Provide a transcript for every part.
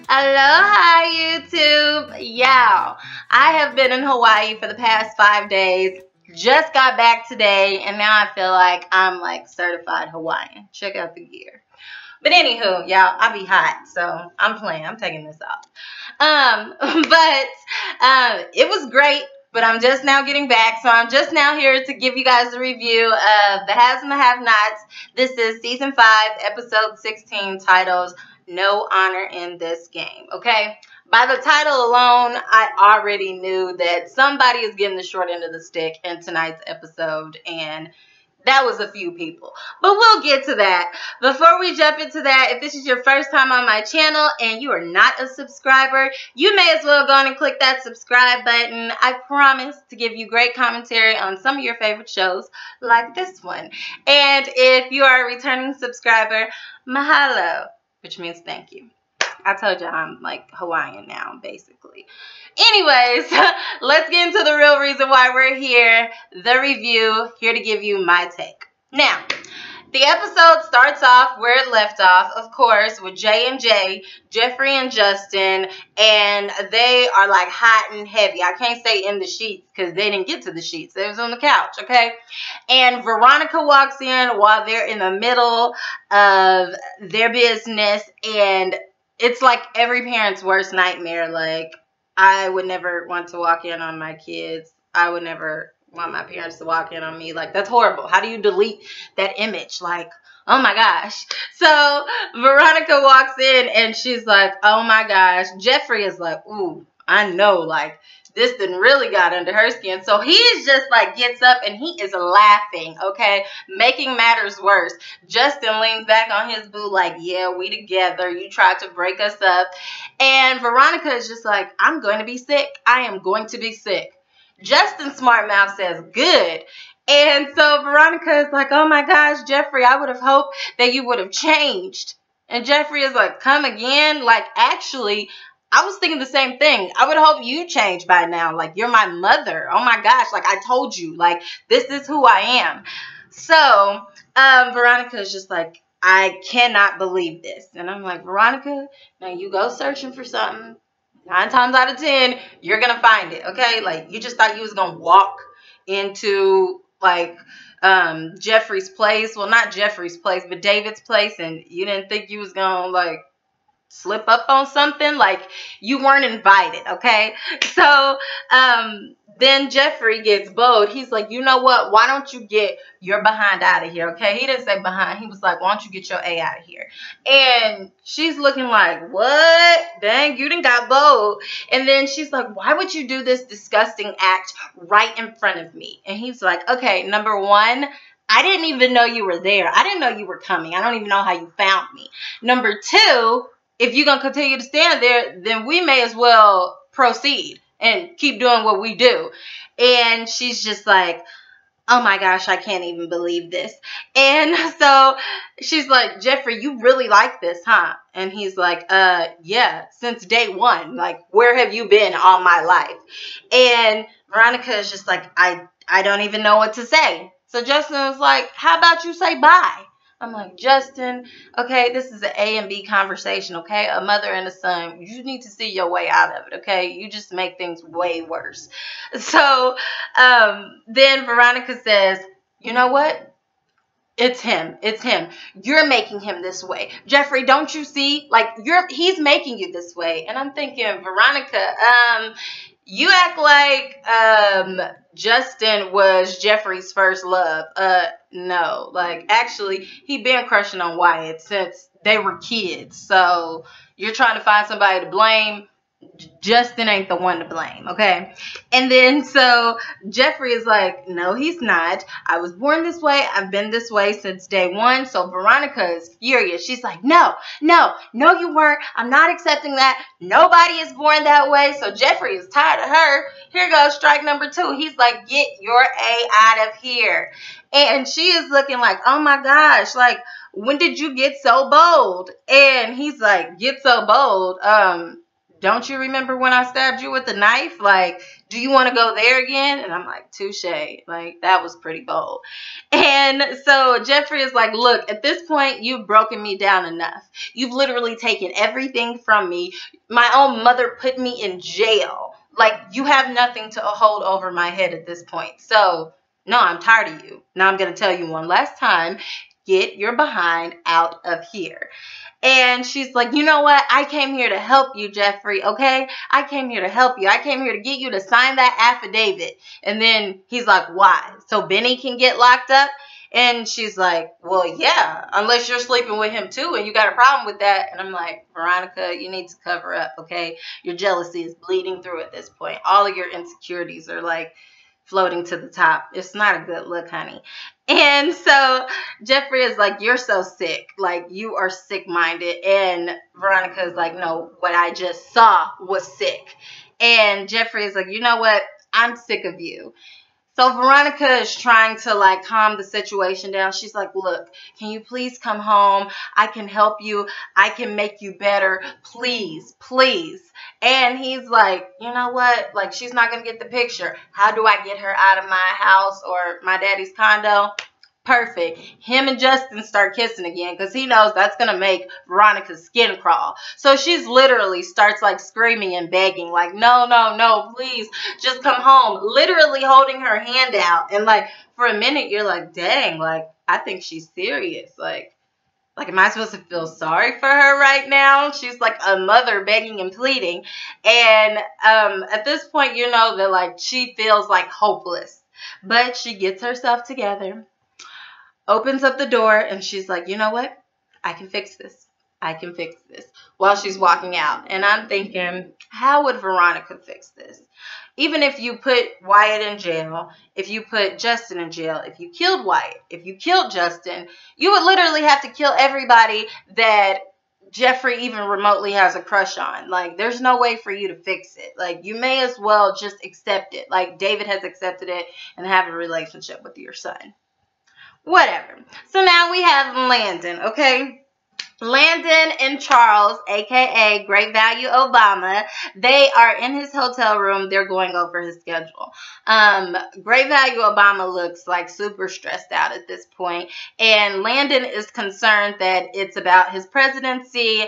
Aloha YouTube. Yow. I have been in Hawaii for the past 5 days. Just got back today and now I feel like I'm like certified Hawaiian. Check out the gear. But anywho, y'all, I be hot, so I'm playing. I'm taking this off. It was great, but I'm just now getting back, so I'm just now here to give you guys a review of The Haves and the Have-Nots. This is Season 5, Episode 16, titled No Honor in This Game, okay? By the title alone, I already knew that somebody is getting the short end of the stick in tonight's episode, and that was a few people. But we'll get to that. Before we jump into that, if this is your first time on my channel and you are not a subscriber, you may as well go on and click that subscribe button. I promise to give you great commentary on some of your favorite shows like this one. And if you are a returning subscriber, mahalo, which means thank you. I told you I'm like Hawaiian now, basically. Anyways, let's get into the real reason why we're here. The review, here to give you my take. Now, the episode starts off where it left off, of course, with J&J, Jeffrey and Justin, and they are like hot and heavy. I can't say in the sheets because they didn't get to the sheets. They was on the couch, okay? And Veronica walks in while they're in the middle of their business, and it's like every parent's worst nightmare. Like, I would never want to walk in on my kids. I would never want my parents to walk in on me. Like, that's horrible. How do you delete that image? Like, oh my gosh. So Veronica walks in and she's like, oh my gosh. Jeffrey is like, ooh, I know. Like, this didn't really got under her skin. So he's just like gets up and he is laughing, okay? Making matters worse. Justin leans back on his boo like, yeah, we together. You tried to break us up. And Veronica is just like, I'm going to be sick. I am going to be sick. Justin smart mouth says, good. And so Veronica is like, oh my gosh, Jeffrey, I would have hoped that you would have changed. And Jeffrey is like, come again? Like, actually, I was thinking the same thing. I would hope you change by now. Like, you're my mother. Oh my gosh. Like, I told you. Like, this is who I am. So, Veronica is just like, I cannot believe this. And I'm like, Veronica, now you go searching for something. 9 times out of 10, you're going to find it. Okay? Like, you just thought you was going to walk into, like, Jeffrey's place. Well, not Jeffrey's place, but David's place. And you didn't think you was going to, like, slip up on something. Like, you weren't invited, okay? So then Jeffrey gets bold. He's like, you know what, why don't you get your behind out of here, okay? He didn't say behind. He was like, why don't you get your A out of here? And she's looking like, what? Dang, you done got bold. And then she's like, why would you do this disgusting act right in front of me? And he's like, okay, number one, I didn't even know you were there. I didn't know you were coming. I don't even know how you found me. Number two, if you're going to continue to stand there, then we may as well proceed and keep doing what we do. And she's just like, oh my gosh, I can't even believe this. And so she's like, Jeffrey, you really like this, huh? And he's like, yeah, since day one. Like, where have you been all my life? And Veronica is just like, I don't even know what to say. So Justin was like, how about you say bye? I'm like, Justin, okay, this is an A and B conversation, okay? A mother and a son. You need to see your way out of it, okay? You just make things way worse. So then Veronica says, you know what? It's him. It's him. You're making him this way. Jeffrey, don't you see? Like, he's making you this way. And I'm thinking, Veronica, you act like Justin was Jeffrey's first love. No. Like, actually, he been crushing on Wyatt since they were kids. So, you're trying to find somebody to blame. Justin ain't the one to blame, okay? And then so Jeffrey is like, no, he's not. I was born this way. I've been this way since day one. So Veronica is furious. She's like, no, you weren't. I'm not accepting that. Nobody is born that way. So Jeffrey is tired of her. Here goes strike number 2. He's like, get your A out of here. And she is looking like, oh my gosh, like, when did you get so bold? And he's like, get so bold? don't you remember when I stabbed you with the knife? Like, do you want to go there again? And I'm like, touche. Like, that was pretty bold. And so Jeffrey is like, look, at this point, you've broken me down enough. You've literally taken everything from me. My own mother put me in jail. Like, you have nothing to hold over my head at this point. So, no, I'm tired of you. Now I'm going to tell you one last time, get your behind out of here. And she's like, you know what? I came here to help you, Jeffrey, okay? I came here to help you. I came here to get you to sign that affidavit. And then he's like, why? So Benny can get locked up? And she's like, well, yeah, unless you're sleeping with him too and you got a problem with that. And I'm like, Veronica, you need to cover up, okay? Your jealousy is bleeding through at this point. All of your insecurities are like floating to the top. It's not a good look, honey. And so Jeffrey is like, you're so sick. Like, you are sick-minded. And Veronica is like, no, what I just saw was sick. And Jeffrey is like, you know what? I'm sick of you. So Veronica is trying to like calm the situation down. She's like, look, can you please come home? I can help you. I can make you better. Please, please. And he's like, you know what? Like, she's not going to get the picture. How do I get her out of my house or my daddy's condo? Perfect. Him and Justin start kissing again because he knows that's going to make Veronica's skin crawl. So she's literally starts like screaming and begging like, no, no, no, please just come home. Literally holding her hand out. And like for a minute, you're like, dang, like I think she's serious. Like, am I supposed to feel sorry for her right now? She's like a mother begging and pleading. And at this point, you know that like she feels like hopeless. But she gets herself together. Opens up the door and she's like, you know what? I can fix this. I can fix this. While she's walking out. And I'm thinking, how would Veronica fix this? Even if you put Wyatt in jail, if you put Justin in jail, if you killed Wyatt, if you killed Justin, you would literally have to kill everybody that Jeffrey even remotely has a crush on. Like, there's no way for you to fix it. Like, you may as well just accept it. Like, David has accepted it and have a relationship with your son. Whatever. So now we have Landon, okay? Landon and Charles, a.k.a. Great Value Obama, they are in his hotel room. They're going over his schedule. Great Value Obama looks like super stressed out at this point. And Landon is concerned that it's about his presidency.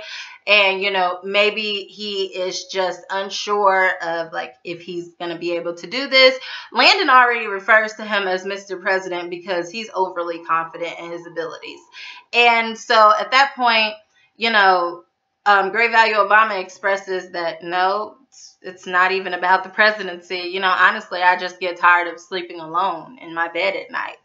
And, you know, maybe he is just unsure of, like, if he's going to be able to do this. Landon already refers to him as Mr. President because he's overly confident in his abilities. And so at that point, you know, Great Value Obama expresses that, no, it's not even about the presidency. You know, honestly, I just get tired of sleeping alone in my bed at night.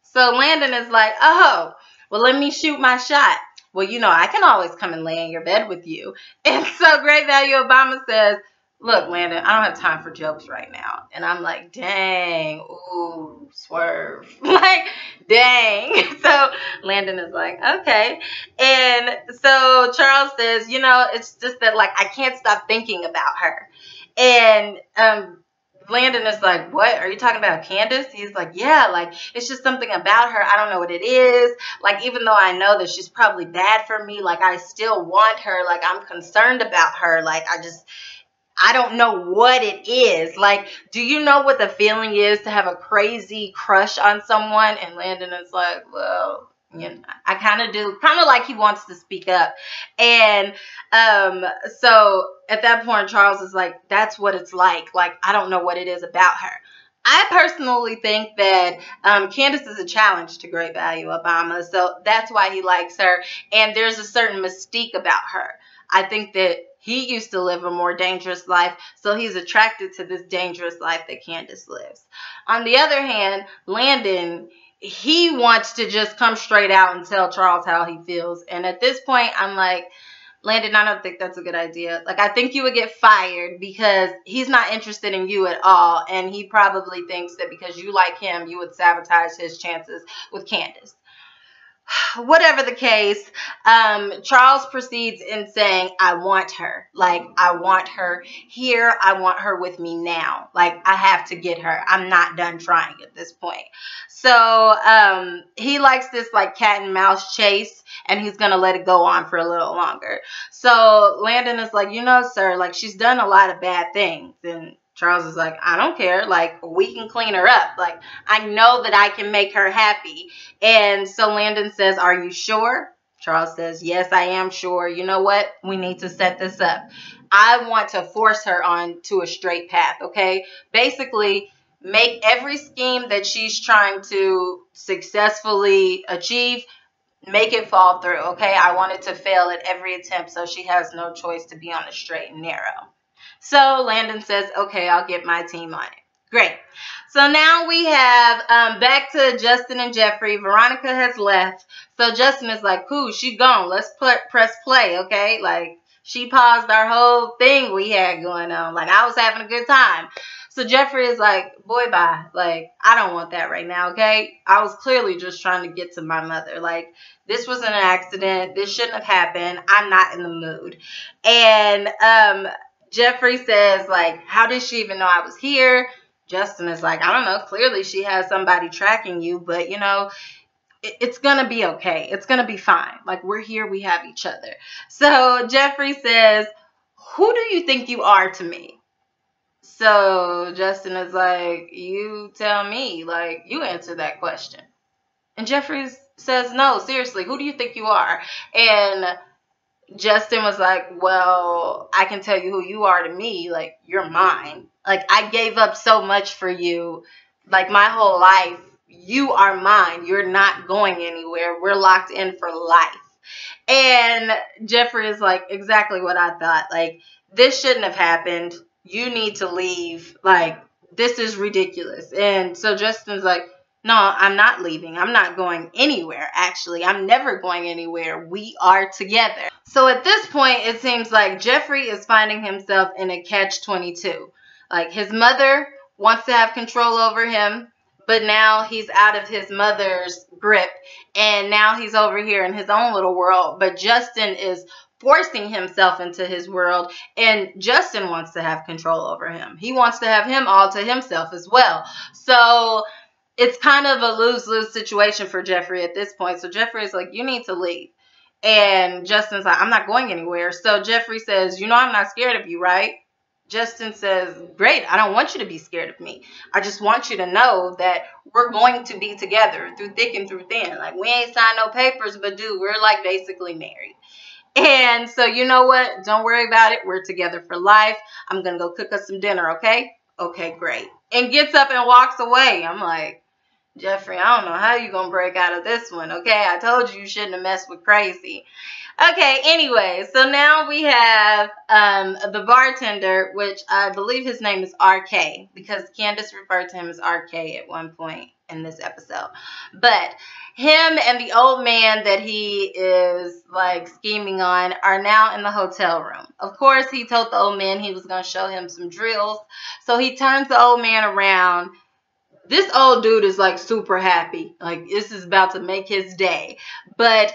So Landon is like, oh, well, let me shoot my shot. Well, you know, I can always come and lay in your bed with you. And so Great Value Obama says, look, Landon, I don't have time for jokes right now. And I'm like, dang, ooh, swerve. Like, dang. So Landon is like, okay. And so Charles says, you know, it's just that, like, I can't stop thinking about her. And Landon is like, what? Are you talking about Candace? He's like, yeah, like, it's just something about her. I don't know what it is. Like, even though I know that she's probably bad for me, like, I still want her. Like, I'm concerned about her. Like, I don't know what it is. Like, do you know what the feeling is to have a crazy crush on someone? And Landon is like, well, you know, I kind of do. Kind of like he wants to speak up. And so at that point, Charles is like, that's what it's like. Like, I don't know what it is about her. I personally think that Candace is a challenge to Great Value Obama. So that's why he likes her. And there's a certain mystique about her. I think that he used to live a more dangerous life, so he's attracted to this dangerous life that Candace lives. On the other hand, Landon, he wants to just come straight out and tell Charles how he feels. And at this point, I'm like, Landon, I don't think that's a good idea. Like, I think you would get fired because he's not interested in you at all. And he probably thinks that because you like him, you would sabotage his chances with Candace. whatever the case, Charles proceeds in saying, I want her. Like, I want her here. I want her with me now. Like, I have to get her. I'm not done trying at this point. So he likes this like cat and mouse chase, and he's going to let it go on for a little longer. So Landon is like, sir, like, she's done a lot of bad things. And Charles is like, I don't care. Like, we can clean her up. Like, I know that I can make her happy. And so Landon says, are you sure? Charles says, yes, I am sure. You know what? We need to set this up. I want to force her on to a straight path, okay? Basically, make every scheme that she's trying to successfully achieve, make it fall through, okay? I want it to fail at every attempt so she has no choice to be on the straight and narrow. So Landon says, okay, I'll get my team on it. Great. So now we have back to Justin and Jeffrey. Veronica has left. So Justin is like, cool, she gone. Let's press play, okay? Like, she paused our whole thing we had going on. Like, I was having a good time. So Jeffrey is like, boy, bye. Like, I don't want that right now, okay? I was clearly just trying to get to my mother. Like, this was an accident. This shouldn't have happened. I'm not in the mood. And Jeffrey says, like, how did she even know I was here? Justin is like, I don't know. Clearly she has somebody tracking you, but, it's going to be okay. It's going to be fine. Like, we're here. We have each other. So Jeffrey says, who do you think you are to me? So Justin is like, you tell me. Like, you answer that question. And Jeffrey says, no, seriously, who do you think you are? And Justin was like, well, I can tell you who you are to me. Like, you're mine. Like, I gave up so much for you. Like, my whole life, you are mine. You're not going anywhere. We're locked in for life. And Jeffrey is like, exactly what I thought. Like, this shouldn't have happened. You need to leave. Like, this is ridiculous. And so Justin's like, no, I'm not leaving. I'm not going anywhere, actually. I'm never going anywhere. We are together. So at this point, it seems like Jeffrey is finding himself in a catch-22. Like, his mother wants to have control over him, but now he's out of his mother's grip, and now he's over here in his own little world. But Justin is forcing himself into his world, and Justin wants to have control over him. He wants to have him all to himself as well. So it's kind of a lose-lose situation for Jeffrey at this point. So Jeffrey is like, you need to leave. And Justin's like, I'm not going anywhere. So Jeffrey says, I'm not scared of you, right? Justin says, great, I don't want you to be scared of me. I just want you to know that we're going to be together through thick and through thin. Like, we ain't signed no papers, but dude, we're like basically married. And so you know what? Don't worry about it. We're together for life. I'm going to go cook us some dinner, okay? Okay, great. And gets up and walks away. I'm like, Jeffrey, I don't know how you going to break out of this one, okay? I told you shouldn't have messed with crazy. Okay, anyway, so now we have the bartender, which I believe his name is RK, because Candace referred to him as RK at one point in this episode. But him and the old man that he is, like, scheming on are now in the hotel room. Of course, he told the old man he was going to show him some drills. So he turns the old man around. This old dude is, like, super happy. Like, this is about to make his day. But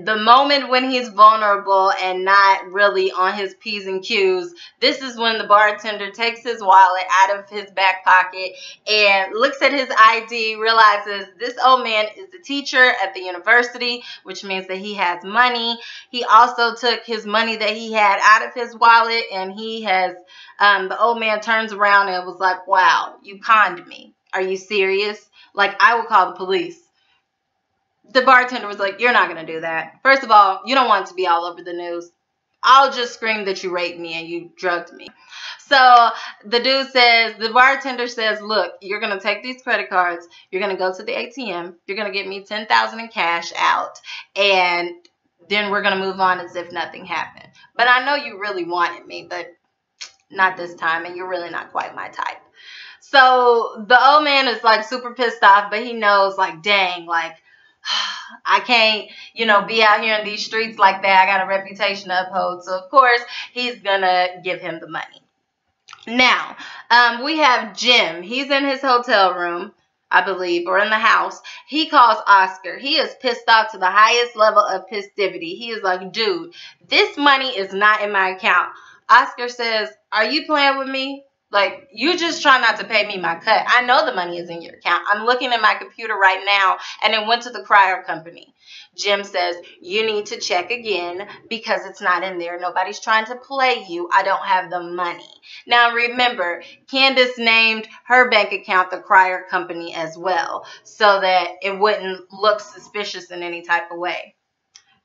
the moment when he's vulnerable and not really on his P's and Q's, this is when the bartender takes his wallet out of his back pocket and looks at his ID, realizes this old man is the teacher at the university, which means that he has money. He also took his money that he had out of his wallet, and he has, the old man turns around and was like, wow, you conned me. Are you serious? Like, I will call the police. The bartender was like, you're not going to do that. First of all, you don't want it to be all over the news. I'll just scream that you raped me and you drugged me. So the bartender says, look, you're going to take these credit cards. You're going to go to the ATM. You're going to get me $10,000 in cash out. And then we're going to move on as if nothing happened. But I know you really wanted me, but not this time. And you're really not quite my type. So the old man is, like, super pissed off, but he knows, like, dang, like, I can't, be out here in these streets like that. I got a reputation to uphold. So, of course, he's going to give him the money. Now, we have Jim. He's in his hotel room. I believe, or in the house. He calls Oscar. He is pissed off to the highest level of festivity. He is like, dude, this money is not in my account. Oscar says, are you playing with me? Like, you just try not to pay me my cut. I know the money is in your account. I'm looking at my computer right now, and it went to the crier company. Jim says, you need to check again because it's not in there. Nobody's trying to play you. I don't have the money. Now, remember, Candace named her bank account the crier company as well, so that it wouldn't look suspicious in any type of way.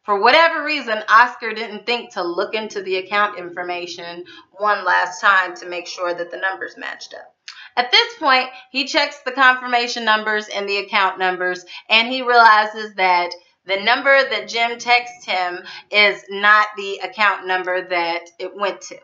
For whatever reason, Oscar didn't think to look into the account information one last time to make sure that the numbers matched up. At this point, he checks the confirmation numbers and the account numbers, and he realizes that the number that Jim texted him is not the account number that it went to.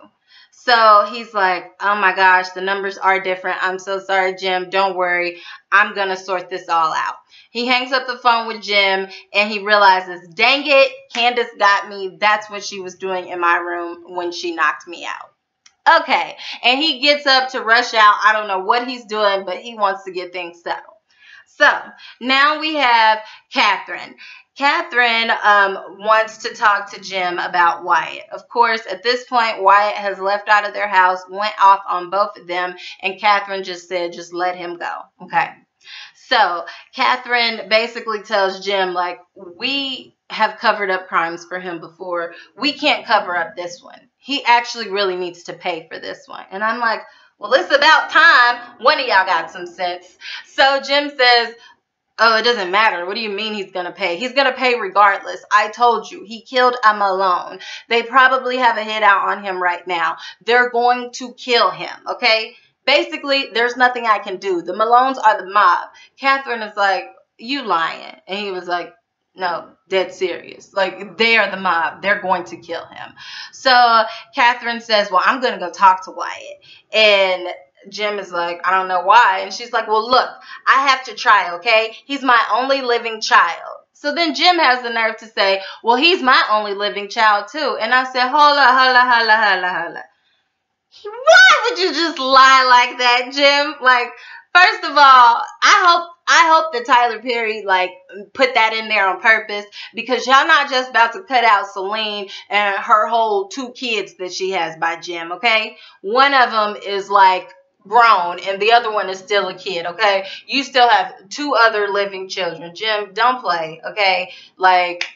So he's like, oh my gosh, the numbers are different. I'm so sorry, Jim. Don't worry. I'm going to sort this all out. He hangs up the phone with Jim, and he realizes, dang it, Candace got me. That's what she was doing in my room when she knocked me out. Okay, and he gets up to rush out. I don't know what he's doing, but he wants to get things settled. So now we have Catherine. Catherine wants to talk to Jim about Wyatt. Of course, at this point, Wyatt has left out of their house, went off on both of them, and Catherine just said, just let him go. Okay. So Catherine basically tells Jim, like, we have covered up crimes for him before. We can't cover up this one. He actually really needs to pay for this one. And I'm like, well, it's about time one of y'all got some sense. So Jim says, oh, it doesn't matter. What do you mean he's going to pay? He's going to pay regardless. I told you. He killed a Malone. They probably have a hit out on him right now. They're going to kill him, okay? Basically, there's nothing I can do. The Malones are the mob. Catherine is like, you lying. And he was like, no, dead serious. Like, they are the mob. They're going to kill him. So Catherine says, well, I'm going to go talk to Wyatt. And Jim is like, I don't know why. And she's like, well, look, I have to try, okay? He's my only living child. So then Jim has the nerve to say, well, he's my only living child too. And I said, holla. Why would you just lie like that, Jim? Like, first of all, I hope that Tyler Perry, like, put that in there on purpose, because y'all not just about to cut out Celine and her whole 2 kids that she has by Jim, okay? One of them is, like, grown and the other one is still a kid, okay? You still have 2 other living children. Jim, don't play, okay? Like,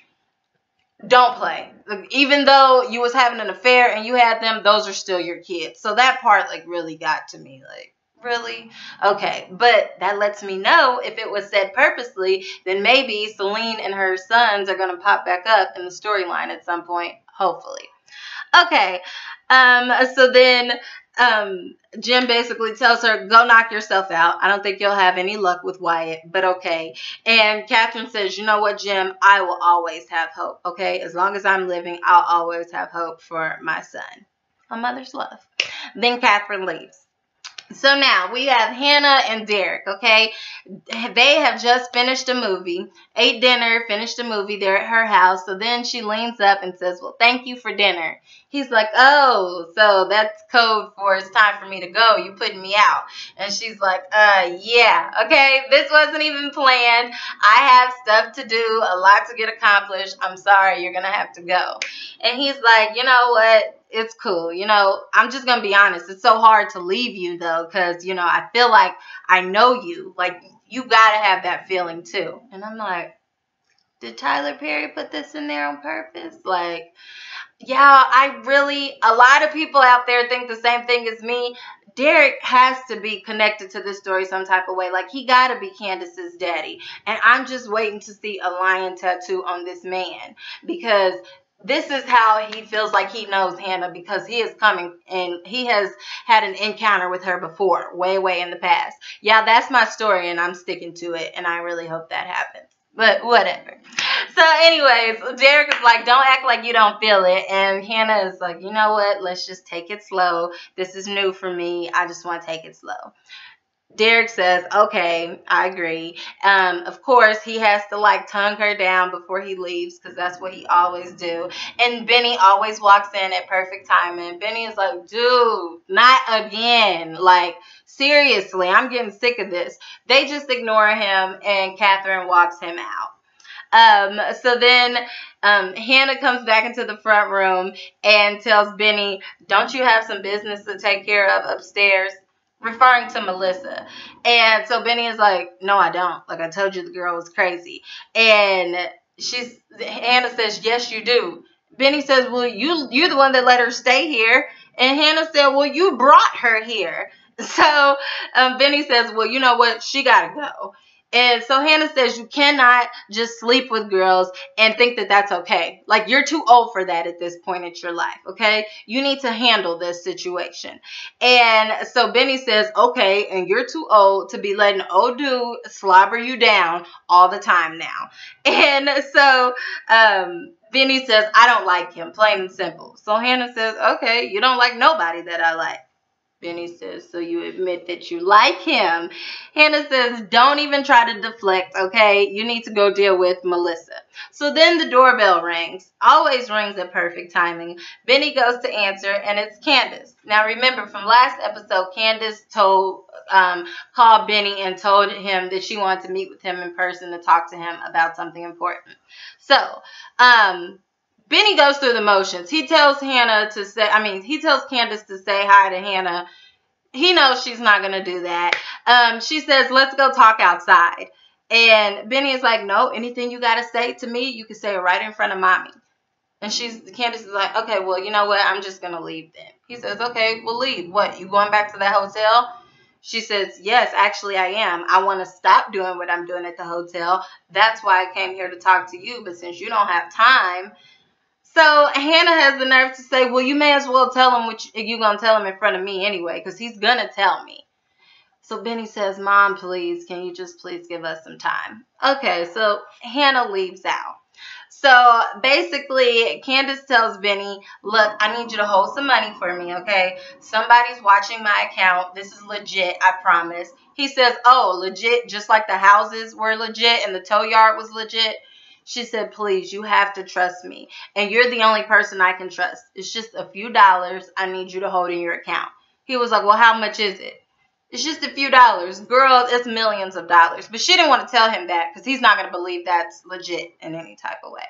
don't play. Even though you was having an affair and you had them, those are still your kids. So that part, like, really got to me. Like, really? Okay. But that lets me know if it was said purposely, then maybe Celine and her sons are going to pop back up in the storyline at some point. Hopefully. Okay. So then Jim basically tells her, go knock yourself out. I don't think you'll have any luck with Wyatt, but okay. And Catherine says, you know what, Jim? I will always have hope, okay? As long as I'm living, I'll always have hope for my son. A mother's love. Then Catherine leaves. So now we have Hannah and Derick, okay? They have just finished a movie, ate dinner, finished a movie. They're at her house. So then she leans up and says, well, thank you for dinner. He's like, oh, so that's code for it's time for me to go. You putting me out. And she's like, yeah, okay? This wasn't even planned. I have stuff to do, a lot to get accomplished. I'm sorry, you're going to have to go. And he's like, you know what? It's cool. You know, I'm just going to be honest. It's so hard to leave you, though, because, you know, I feel like I know you. Like, you got to have that feeling, too. And I'm like, did Tyler Perry put this in there on purpose? Like, yeah, a lot of people out there think the same thing as me. Derick has to be connected to this story some type of way. Like, he got to be Candace's daddy. And I'm just waiting to see a lion tattoo on this man, because this is how he feels like he knows Hannah, because he is coming and he has had an encounter with her before, way in the past. Yeah, that's my story and I'm sticking to it, and I really hope that happens. But whatever. So anyways, Derick is like, don't act like you don't feel it. And Hannah is like, you know what? Let's just take it slow. This is new for me. I just want to take it slow. Derick says, okay, I agree. Of course, he has to like tongue her down before he leaves because that's what he always do. And Benny always walks in at perfect timing. Benny is like, dude, not again. Like, seriously, I'm getting sick of this. They just ignore him and Catherine walks him out. So then Hannah comes back into the front room and tells Benny, don't you have some business to take care of upstairs? Referring to Melissa. And so Benny is like, no, I don't. Like I told you, the girl was crazy. And Hannah says, yes, you do. Benny says, well, you're the one that let her stay here. And Hannah said, well, you brought her here. So Benny says, well, you know what? She got to go. And so Hannah says you cannot just sleep with girls and think that that's okay. Like, you're too old for that at this point in your life, okay? You need to handle this situation. And so Benny says, okay, and you're too old to be letting old dude slobber you down all the time now. And so Benny says, I don't like him, plain and simple. So Hannah says, okay, you don't like nobody that I like. Benny says, so you admit that you like him. Hannah says, don't even try to deflect, okay? You need to go deal with Melissa. So then the doorbell rings. Always rings at perfect timing. Benny goes to answer, and it's Candace. Now, remember, from last episode, Candace called Benny and told him that she wanted to meet with him in person to talk to him about something important. So, Benny goes through the motions. He tells Candace to say hi to Hannah. He knows she's not going to do that. She says, let's go talk outside. And Benny is like, no, anything you got to say to me, you can say it right in front of mommy. And Candace is like, okay, well, you know what? I'm just going to leave then. He says, okay, well, leave. What, you going back to that hotel? She says, yes, actually I am. I want to stop doing what I'm doing at the hotel. That's why I came here to talk to you. But since you don't have time. So Hannah has the nerve to say, well, you may as well tell him what you're going to tell him in front of me anyway, because he's going to tell me. So Benny says, Mom, please, can you just please give us some time? Okay, so Hannah leaves out. So basically, Candace tells Benny, look, I need you to hold some money for me, okay? Somebody's watching my account. This is legit, I promise. He says, oh, legit, just like the houses were legit and the tow yard was legit. She said, please, you have to trust me. And you're the only person I can trust. It's just a few dollars I need you to hold in your account. He was like, well, how much is it? It's just a few dollars. Girl, it's millions of dollars. But she didn't want to tell him that because he's not going to believe that's legit in any type of way.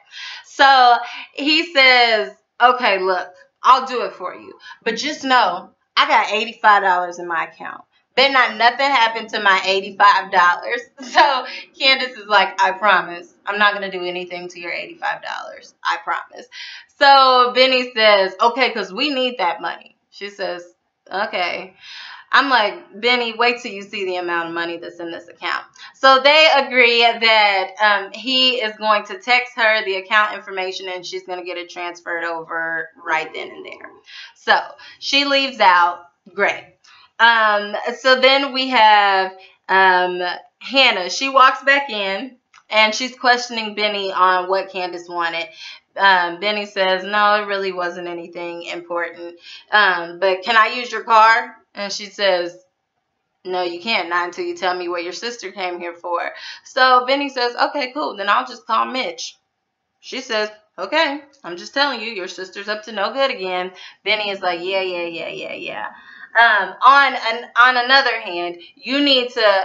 So he says, okay, look, I'll do it for you. But just know, I got $85 in my account. Better not nothing happen to my $85. So Candace is like, I promise. I'm not going to do anything to your $85. I promise. So Benny says, okay, because we need that money. She says, okay. I'm like, Benny, wait till you see the amount of money that's in this account. So they agree that he is going to text her the account information and she's going to get it transferred over right then and there. So she leaves out. Great. So then we have Hannah. She walks back in and she's questioning Benny on what Candace wanted. Benny says, no, it really wasn't anything important. But can I use your car? And she says, no, you can't. Not until you tell me what your sister came here for. So Benny says, okay, cool. Then I'll just call Mitch. She says, okay, I'm just telling you, your sister's up to no good again. Benny is like, yeah. On another hand, you need to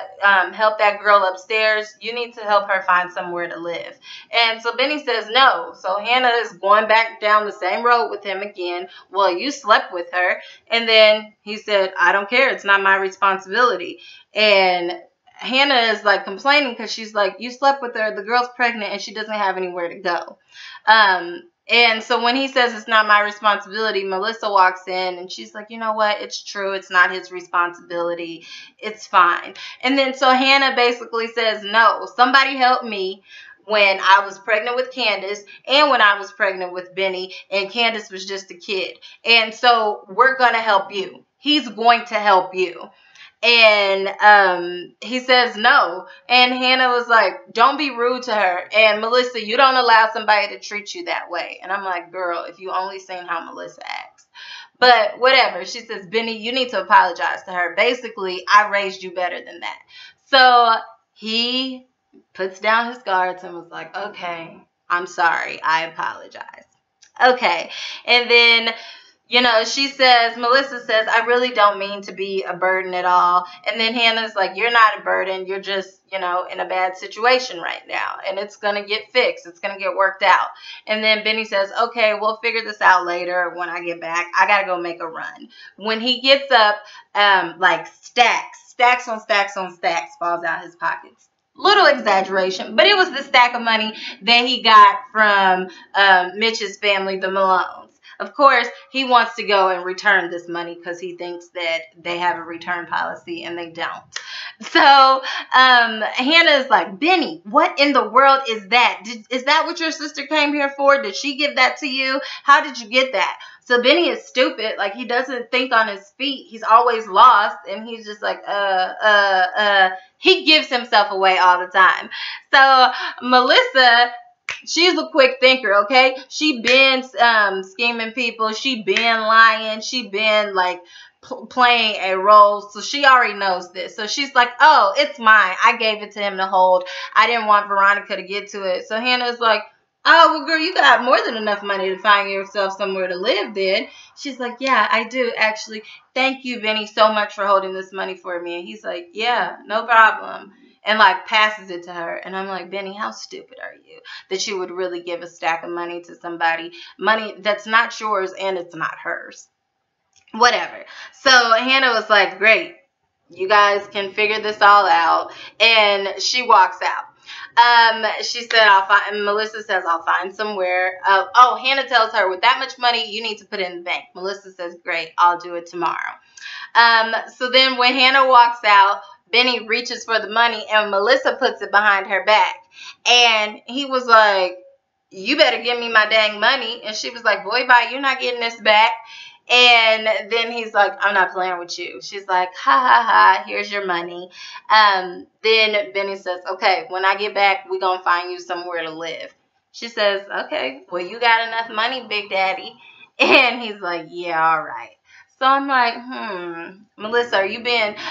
help that girl upstairs. You need to help her find somewhere to live. And so Benny says no. So Hannah is going back down the same road with him again. Well, you slept with her. And then he said, I don't care. It's not my responsibility. And Hannah is like complaining because she's like, you slept with her. The girl's pregnant and she doesn't have anywhere to go. And so when he says it's not my responsibility, Melissa walks in and she's like, you know what? It's true. It's not his responsibility. It's fine. And then so Hannah basically says, no, somebody help me when I was pregnant with Candace and when I was pregnant with Benny and Candace was just a kid. And so we're going to help you. He's going to help you. And he says no. And Hannah was like, don't be rude to her. And Melissa, you don't allow somebody to treat you that way. And I'm like, girl, if you only seen how Melissa acts. But whatever. She says, Benny, you need to apologize to her. Basically, I raised you better than that. So he puts down his guards and was like, okay, I'm sorry. I apologize. Okay. And then, Melissa says, I really don't mean to be a burden at all. And then Hannah's like, you're not a burden. You're just, in a bad situation right now. And it's going to get fixed. It's going to get worked out. And then Benny says, okay, we'll figure this out later when I get back. I got to go make a run. When he gets up, like stacks on stacks on stacks falls out his pockets. Little exaggeration, but it was the stack of money that he got from Mitch's family, the Malones. Of course, he wants to go and return this money because he thinks that they have a return policy and they don't. So Hannah is like, Benny, what in the world is that? Is that what your sister came here for? Did she give that to you? How did you get that? So Benny is stupid. Like, he doesn't think on his feet. He's always lost. And he's just like, he gives himself away all the time. So Melissa, she's a quick thinker, okay? She been scheming people. She been lying. She been like playing a role. So she already knows this. So she's like, oh, it's mine. I gave it to him to hold. I didn't want Veronica to get to it. So Hannah's like, oh, well, girl, you got more than enough money to find yourself somewhere to live then. She's like, yeah, I do, actually. Thank you, Benny, so much for holding this money for me. And he's like, yeah, no problem. And, like, passes it to her. And I'm like, Benny, how stupid are you that you would really give a stack of money to somebody, money that's not yours and it's not hers? Whatever. So Hannah was like, great. You guys can figure this all out. And she walks out. She said, Melissa says, I'll find somewhere. Hannah tells her, with that much money, you need to put it in the bank. Melissa says, great, I'll do it tomorrow. So then when Hannah walks out, Benny reaches for the money and Melissa puts it behind her back. And he was like, you better give me my dang money. And she was like, boy, bye, you're not getting this back. And then he's like, I'm not playing with you. She's like, ha, ha, ha, here's your money. Then Benny says, okay, when I get back, we're going to find you somewhere to live. She says, okay, well, you got enough money, Big Daddy. And he's like, yeah, all right. So I'm like, Melissa,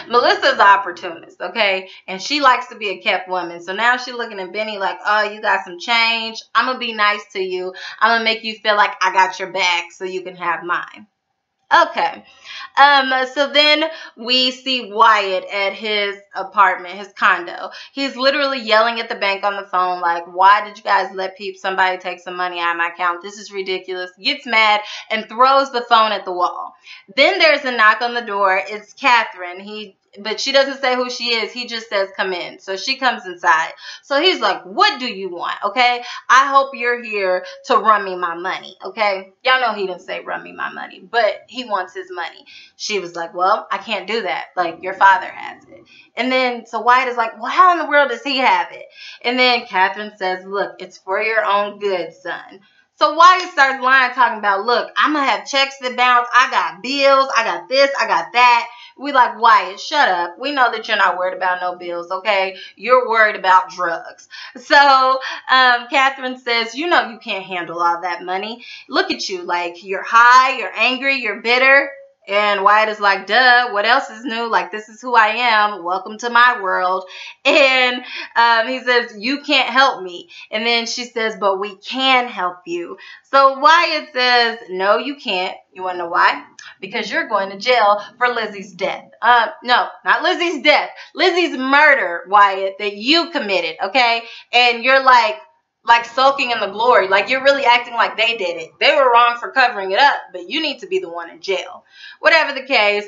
Melissa's an opportunist, okay? And she likes to be a kept woman. So now she's looking at Benny like, oh, you got some change. I'm going to be nice to you. I'm going to make you feel like I got your back so you can have mine. Okay. So then we see Wyatt at his apartment, his condo. He's literally yelling at the bank on the phone like, why did you guys let somebody take some money out of my account? This is ridiculous. Gets mad and throws the phone at the wall. Then there's a knock on the door. It's Catherine. But she doesn't say who she is. He just says, come in. So she comes inside. So he's like, what do you want? Okay. I hope you're here to run me my money. Okay. Y'all know he didn't say run me my money, but he wants his money. She was like, well, I can't do that. Like, your father has it. And then, so Wyatt is like, well, how in the world does he have it? And then Catherine says, look, it's for your own good, son. So Wyatt starts lying, talking about, look, I'm going to have checks that bounce. I got bills. I got this. I got that. We like, Wyatt, shut up. We know that you're not worried about no bills, okay? You're worried about drugs. So Catherine says, you know you can't handle all that money. Look at you. Like, you're high, you're angry, you're bitter. And Wyatt is like, duh, what else is new? Like, this is who I am. Welcome to my world. And he says, you can't help me. And then she says, but we can help you. So Wyatt says, no, you can't. You want to know why? Because you're going to jail for Lizzie's death. No, not Lizzie's death. Lizzie's murder, Wyatt, that you committed, okay? And you're like sulking in the glory. Like, you're really acting like they did it. They were wrong for covering it up, but you need to be the one in jail. Whatever the case,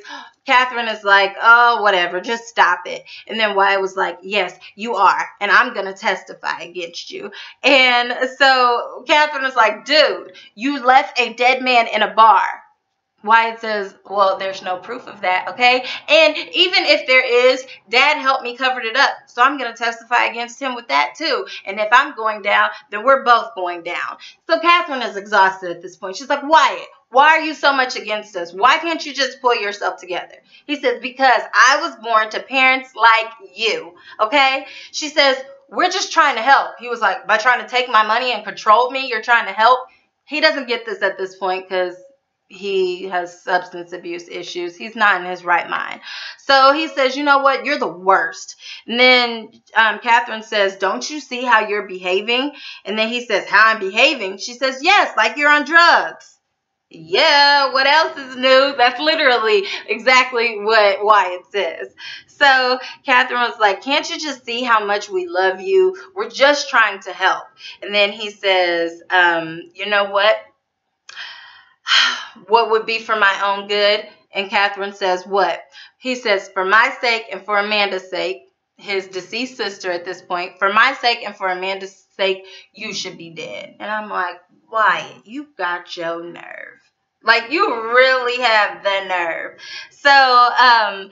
Catherine is like, oh, whatever, just stop it. And then Wyatt was like, yes, you are, and I'm going to testify against you. And so Catherine is like, dude, you left a dead man in a bar. Wyatt says, well, there's no proof of that, okay? And even if there is, Dad helped me cover it up, so I'm going to testify against him with that too. And if I'm going down, then we're both going down. So Catherine is exhausted at this point. She's like, Wyatt, why are you so much against us? Why can't you just pull yourself together? He says, because I was born to parents like you, okay? She says, we're just trying to help. He was like, by trying to take my money and control me, you're trying to help? He doesn't get this at this point because he has substance abuse issues. He's not in his right mind. So he says, you know what? You're the worst. And then Catherine says, don't you see how you're behaving? And then he says, how I'm behaving? She says, yes, like you're on drugs. Yeah, what else is new? That's literally exactly what Wyatt says. So Catherine was like, can't you just see how much we love you? We're just trying to help. And then he says, you know what? What would be for my own good? And Catherine says, what? He says, for my sake and for Amanda's sake, his deceased sister at this point, for my sake and for Amanda's sake, you should be dead. And I'm like, Wyatt, you got your nerve. Like, you really have the nerve. So,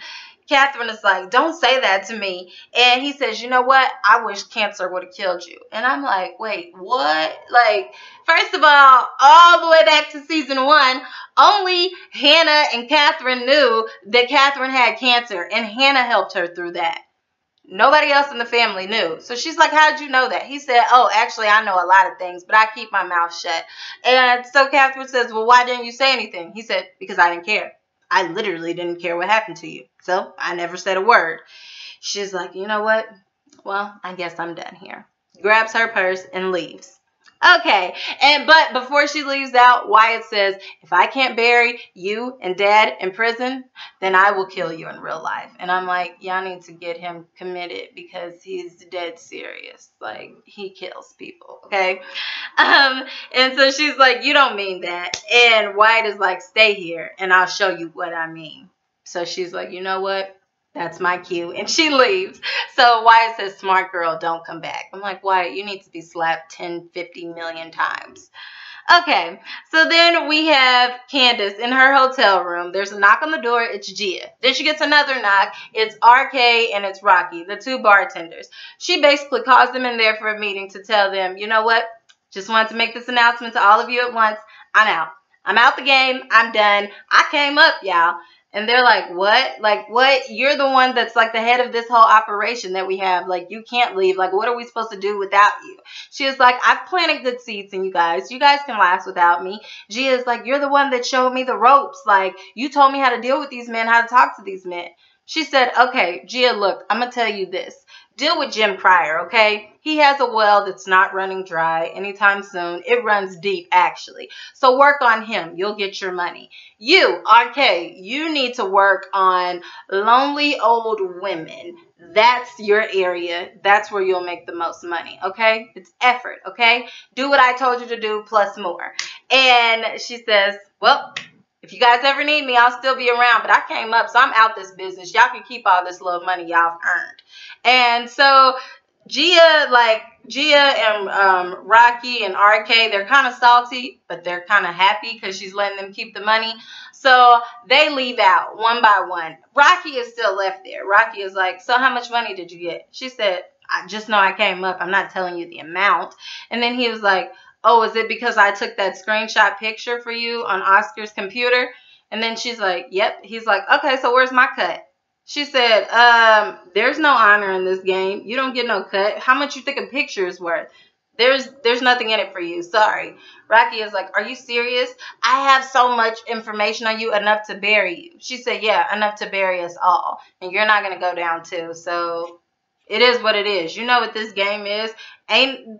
Catherine is like, don't say that to me. And he says, you know what? I wish cancer would have killed you. And I'm like, wait, what? Like, first of all the way back to season 1, only Hannah and Catherine knew that Catherine had cancer. And Hannah helped her through that. Nobody else in the family knew. So she's like, how'd you know that? He said, oh, actually, I know a lot of things, but I keep my mouth shut. And so Catherine says, well, why didn't you say anything? He said, because I didn't care. I literally didn't care what happened to you. So I never said a word. She's like, you know what? Well, I guess I'm done here. Grabs her purse and leaves. Okay, but before she leaves out, Wyatt says, if I can't bury you and Dad in prison, then I will kill you in real life. And I'm like, y'all need to get him committed because he's dead serious. Like, he kills people, okay? And so she's like, you don't mean that. And Wyatt is like, stay here and I'll show you what I mean. So she's like, you know what? That's my cue. And she leaves. So Wyatt says, smart girl, don't come back. I'm like, Wyatt, you need to be slapped 10, 50 million times. Okay, so then we have Candace in her hotel room. There's a knock on the door. It's Gia. Then she gets another knock. It's RK and it's Rocky, the 2 bartenders. She basically calls them in there for a meeting to tell them, you know what? Just wanted to make this announcement to all of you at once. I'm out. I'm out the game. I'm done. I came up, y'all. And they're like, what? Like, what? You're the one that's like the head of this whole operation that we have. Like, you can't leave. Like, what are we supposed to do without you? She is like, I've planted good seeds in you guys. You guys can last without me. Gia is like, you're the one that showed me the ropes. Like, you told me how to deal with these men, how to talk to these men. She said, okay, Gia, look, I'm going to tell you this. Deal with Jim Pryor, okay? He has a well that's not running dry anytime soon. It runs deep, actually. So work on him. You'll get your money. You, RK, you need to work on lonely old women. That's your area. That's where you'll make the most money, okay? It's effort, okay? Do what I told you to do plus more. And she says, well, if you guys ever need me, I'll still be around. But I came up, so I'm out this business. Y'all can keep all this little money y'all earned. And so Gia and Rocky and RK, they're kind of salty, but they're kind of happy because she's letting them keep the money. So they leave out one by one. Rocky is still left there. Rocky is like, so how much money did you get? She said, I just know I came up. I'm not telling you the amount. And then he was like, oh, is it because I took that screenshot picture for you on Oscar's computer? And then she's like, yep. He's like, okay, so where's my cut? She said, there's no honor in this game. You don't get no cut. How much you think a picture is worth? There's nothing in it for you. Sorry. Rocky is like, are you serious? I have so much information on you, enough to bury you. She said, yeah, enough to bury us all. And you're not going to go down too. So it is what it is. You know what this game is.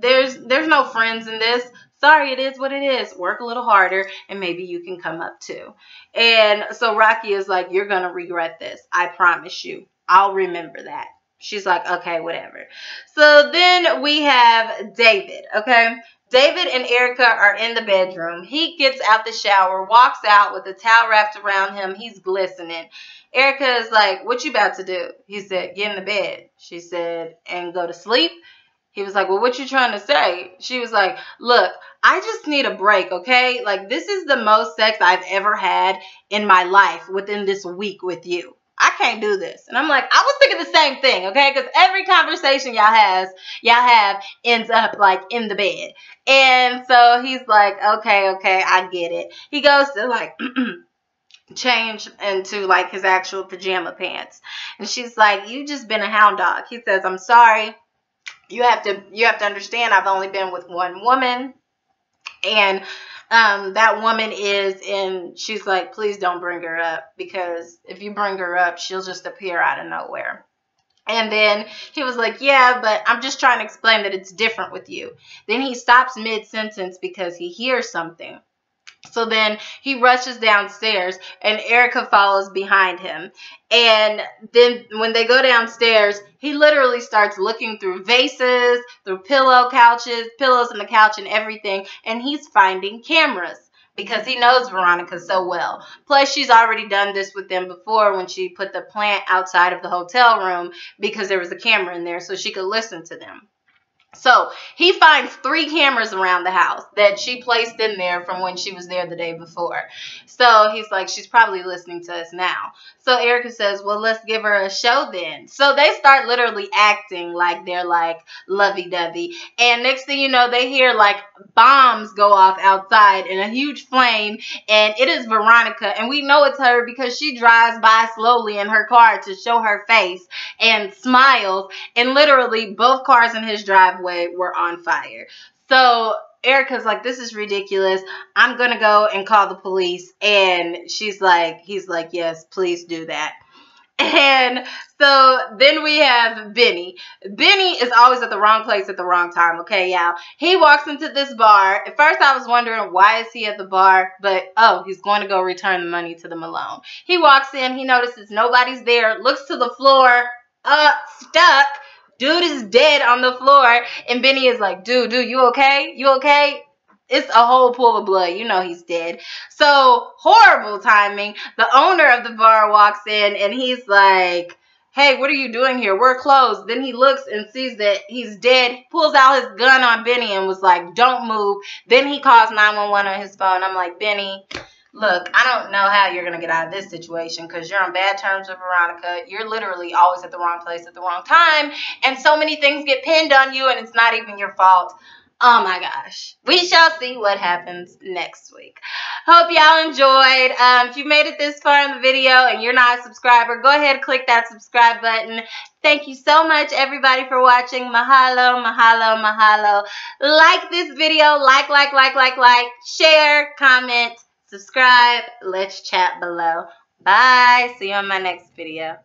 There's no friends in this. Sorry, it is what it is. Work a little harder and maybe you can come up too. And so Rocky is like, you're going to regret this. I promise you. I'll remember that. She's like, okay, whatever. So then we have David, okay? David and Erica are in the bedroom. He gets out the shower, walks out with a towel wrapped around him. He's glistening. Erica is like, what you about to do? He said, get in the bed. She said, and go to sleep? He was like, well, what you trying to say? She was like, look, I just need a break, okay? Like, this is the most sex I've ever had in my life within this week with you. I can't do this. And I'm like, I was thinking the same thing, okay? Because every conversation y'all have ends up, like, in the bed. And so he's like, okay, I get it. He goes to, like, change into, like, his actual pajama pants. And she's like, you just been a hound dog. He says, I'm sorry. You have to understand I've only been with one woman. And that woman is, and she's like, please don't bring her up, because if you bring her up, she'll just appear out of nowhere. And then he was like, yeah, but I'm just trying to explain that it's different with you. Then he stops mid-sentence because he hears something. So then he rushes downstairs, and Erica follows behind him. And then when they go downstairs, he literally starts looking through vases, through pillows in the couch and everything. And he's finding cameras because he knows Veronica so well. Plus, she's already done this with them before when she put the plant outside of the hotel room because there was a camera in there so she could listen to them. So he finds 3 cameras around the house that she placed in there from when she was there the day before. So he's like, she's probably listening to us now. So Erica says, well, let's give her a show then. So they start literally acting like they're like lovey-dovey. And next thing you know, they hear like bombs go off outside in a huge flame. And it is Veronica. And we know it's her because she drives by slowly in her car to show her face and smiles. And literally both cars in his driveway were on fire. So Erica's like, this is ridiculous. I'm gonna go and call the police. And he's like, yes, please do that. And so then we have Benny. Benny is always at the wrong place at the wrong time, okay, y'all? He walks into this bar. At first I was wondering, why is he at the bar? But, oh, he's going to go return the money to the Malone. He walks in. He notices nobody's there. Looks to the floor. Stuck. Dude is dead on the floor. And Benny is like, dude, you okay? You okay? It's a whole pool of blood. You know he's dead. So, horrible timing. The owner of the bar walks in and he's like, hey, what are you doing here? We're closed. Then he looks and sees that he's dead, pulls out his gun on Benny and was like, don't move. Then he calls 911 on his phone. I'm like, Benny, look, I don't know how you're going to get out of this situation because you're on bad terms with Veronica. You're literally always at the wrong place at the wrong time. And so many things get pinned on you and it's not even your fault. Oh my gosh. We shall see what happens next week. Hope y'all enjoyed. If you made it this far in the video and you're not a subscriber, go ahead and click that subscribe button. Thank you so much, everybody, for watching. Mahalo, mahalo, mahalo. Like this video. Like. Share, comment, subscribe. Let's chat below. Bye. See you on my next video.